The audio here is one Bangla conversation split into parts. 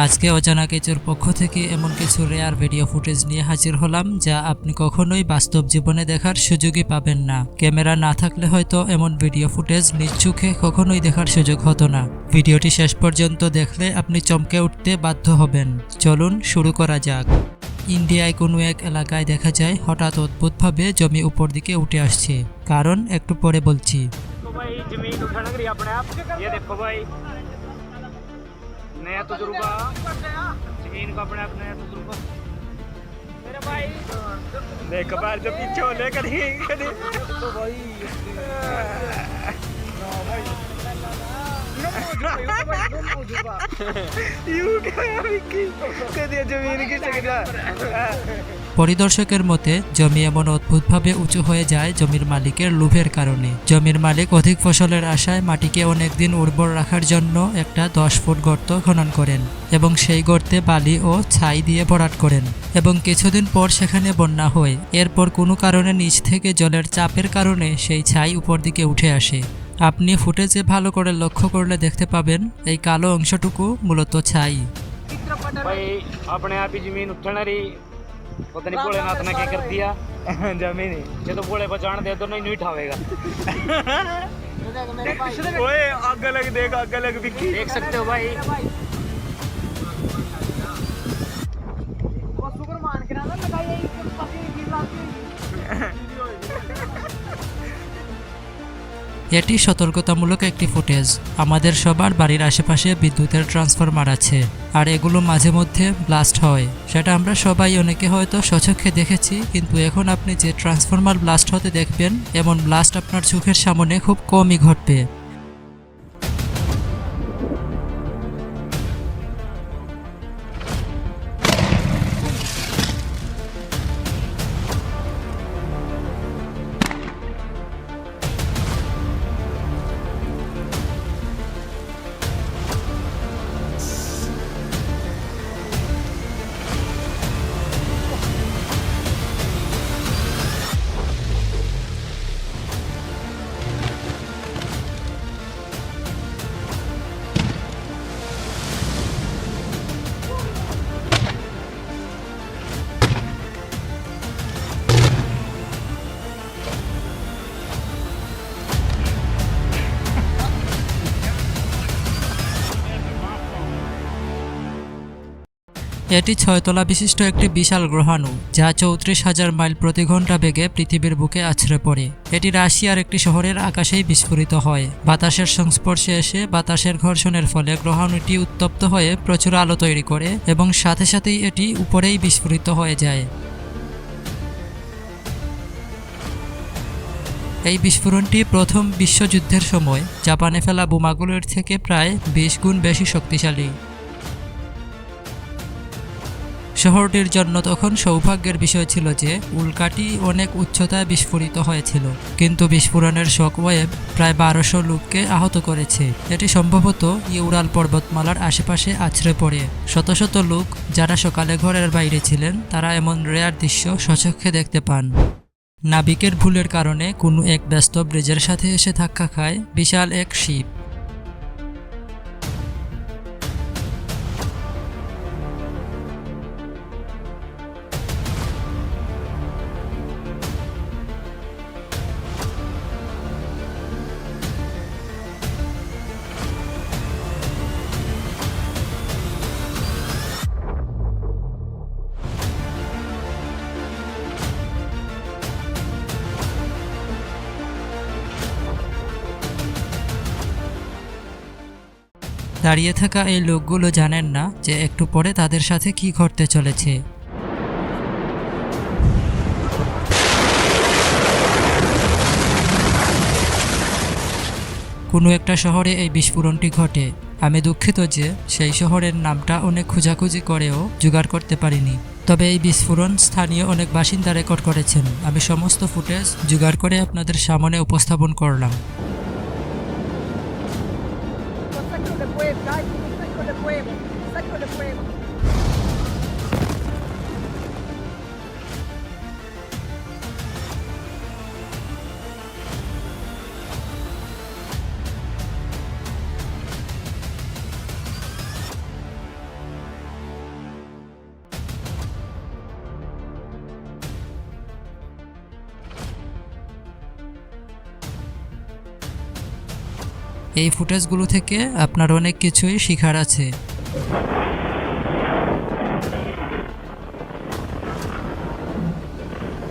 আজকে অজানা কিছুর পক্ষ থেকে এমন কিছু রেয়ার ভিডিও ফুটেজ নিয়ে হাজির হলাম যা আপনি কখনোই বাস্তব জীবনে দেখার সুযোগই পাবেন না। ক্যামেরা না থাকলে হয়তো এমন ভিডিও ফুটেজ নিজ চোখে কখনোই দেখার সুযোগ হতো না। ভিডিওটি শেষ পর্যন্ত দেখলে আপনি চমকে উঠতে বাধ্য হবেন। চলুন শুরু করা যাক। ইন্ডিয়ায় কোনো এক এলাকায় দেখা যায় হঠাৎ অদ্ভুতভাবে জমি উপর দিকে উঠে আসছে। কারণ একটু পরে বলছি। भाई जमीन उठाना करिए अपने आप। ये देखो भाई नया तजुर्बा जमीन का अपने आप नया तजुर्बा मेरे भाई देख बार जो पीछे हो ले करी तो भाई यू क्या जमीन की जगह পরিদর্শকের মতে জমি এমন অদ্ভুতভাবে উঁচু হয়ে যায় জমির মালিকের লোভের কারণে। জমির মালিক অধিক ফসলের আশায় মাটিকে অনেকদিন উর্বর রাখার জন্য একটা 10 ফুট গর্ত খনন করেন এবং সেই গর্তে বালি ও ছাই দিয়ে ভরাট করেন এবং কিছুদিন পর সেখানে বন্যা হয়। এরপর কোনো কারণে নিচ থেকে জলের চাপের কারণে সেই ছাই উপর দিকে উঠে আসে। আপনি ফুটেজে ভালো করে লক্ষ্য করলে দেখতে পাবেন এই কালো অংশটুকু মূলত ছাই। भाई अपने आप ही जमीन उठना रही पता नहीं भोलेनाथ ने क्या कर दिया जमीन ये तो भोले बचान दे तो नहीं उठावेगा ओए आग लग देख आग लग बिक्की देख सकते हो भाई शुक्र मान के ना लगाई এটি সতর্কতামূলক একটি ফুটেজ। আমাদের সবার বাড়ির আশেপাশে বিদ্যুতের ট্রান্সফরমার আছে আর এগুলো মাঝে মধ্যে ব্লাস্ট হয়। সেটা আমরা সবাই অনেকে হয়তো স্বচক্ষে দেখেছি, কিন্তু এখন আপনি যে ট্রান্সফরমার ব্লাস্ট হতে দেখবেন এমন ব্লাস্ট আপনার চোখের সামনে খুব কমই ঘটবে। এটি 6 তলা বিশিষ্ট একটি বিশাল গ্রহাণু যা 34,000 মাইল প্রতি ঘন্টা বেগে পৃথিবীর বুকে আছড়ে পড়ে। এটি রাশিয়ার একটি শহরের আকাশেই বিস্ফোরিত হয়। বাতাসের সংস্পর্শে এসে বাতাসের ঘর্ষণের ফলে গ্রহাণুটি উত্তপ্ত হয়ে প্রচুর আলো তৈরি করে এবং সাথে সাথেই এটি উপরেই বিস্ফোরিত হয়ে যায়। এই বিস্ফোরণটি প্রথম বিশ্বযুদ্ধের সময় জাপানে ফেলা বোমাগুলোর থেকে প্রায় 20 গুণ বেশি শক্তিশালী। শহরটির জন্য তখন সৌভাগ্যের বিষয় ছিল যে উল্কাটি অনেক উচ্চতায় বিস্ফোরিত হয়েছিল, কিন্তু বিস্ফোরণের শক ওয়েভ প্রায় 1200 লোককে আহত করেছে। এটি সম্ভবত ইউরাল পর্বতমালার আশেপাশে আছড়ে পড়ে। শত শত লোক যারা সকালে ঘরের বাইরে ছিলেন তারা এমন রেয়ার দৃশ্য স্বচক্ষে দেখতে পান। নাবিকের ভুলের কারণে কোনো এক ব্যস্ত ব্রিজের সাথে এসে ধাক্কা খায় বিশাল এক শিপ। দাঁড়িয়ে থাকা এই লোকগুলো জানেন না যে একটু পরে তাদের সাথে কি ঘটতে চলেছে। কোনো একটা শহরে এই বিস্ফোরণটি ঘটে। আমি দুঃখিত যে সেই শহরের নামটা অনেক খোঁজাখুঁজি করেও জোগাড় করতে পারিনি, তবে এই বিস্ফোরণ স্থানীয় অনেক বাসিন্দা রেকর্ড করেছেন। আমি সমস্ত ফুটেজ জোগাড় করে আপনাদের সামনে উপস্থাপন করলাম। এই ফুটেজগুলো থেকে আপনার অনেক কিছুই শেখার আছে।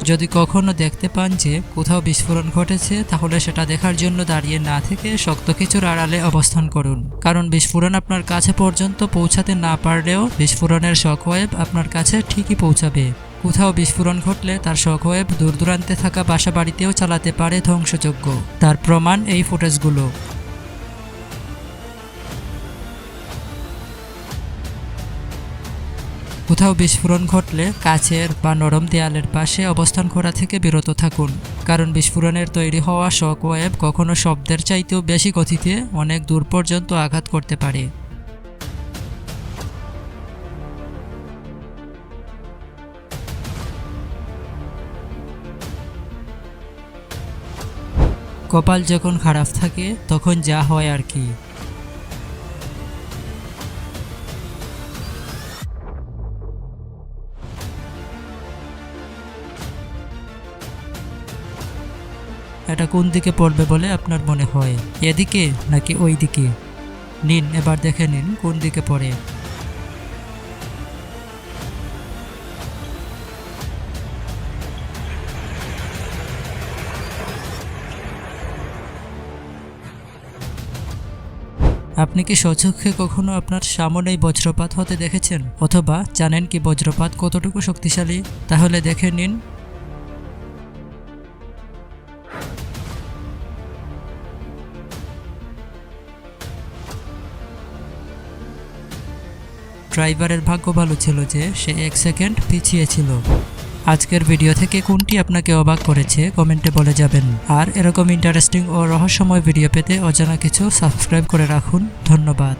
যদি কখনো দেখতে পান যে কোথাও বিস্ফোরণ ঘটেছে, তাহলে সেটা দেখার জন্য দাঁড়িয়ে না থেকে শক্ত কিছুর আড়ালে অবস্থান করুন, কারণ বিস্ফোরণ আপনার কাছে পর্যন্ত পৌঁছাতে না পারলেও বিস্ফোরণের শকওয়েভ আপনার কাছে ঠিকই পৌঁছাবে। কোথাও বিস্ফোরণ ঘটলে তার শকওয়েভ দূর দূরান্তে থাকা বাসা বাড়িতেও চালাতে পারে ধ্বংসযজ্ঞ। তার প্রমাণ এই ফুটেজগুলো। কোথাও বিস্ফোরণ ঘটলে কাচের বা নরম দেয়ালের পাশে অবস্থান করা থেকে বিরত থাকুন, কারণ বিস্ফোরণের তৈরি হওয়া শকওয়েভ কখনো শব্দের চাইতেও বেশি গতিতে অনেক দূর পর্যন্ত আঘাত করতে পারে। কপাল যখন খারাপ থাকে তখন যা হয় আর কি। এটা কোন দিকে পড়বে বলে আপনার মনে হয়, এদিকে নাকি ওই দিকে? নিন, এবার দেখে নিন কোন দিকে পড়ে। আপনি কি স্বচক্ষে কখনো আপনার সামনেই বজ্রপাত হতে দেখেছেন, অথবা জানেন কি বজ্রপাত কতটুকু শক্তিশালী? তাহলে দেখে নিন। ড্রাইভারের ভাগ্য ভালো ছিল যে সে 1 সেকেন্ড পিছিয়ে ছিল। আজকের ভিডিও থেকে কোনটি আপনাকে অবাক করেছে কমেন্টে বলে যাবেন। আর এরকম ইন্টারেস্টিং ও রহস্যময় ভিডিও পেতে অজানা কিছু সাবস্ক্রাইব করে রাখুন। ধন্যবাদ।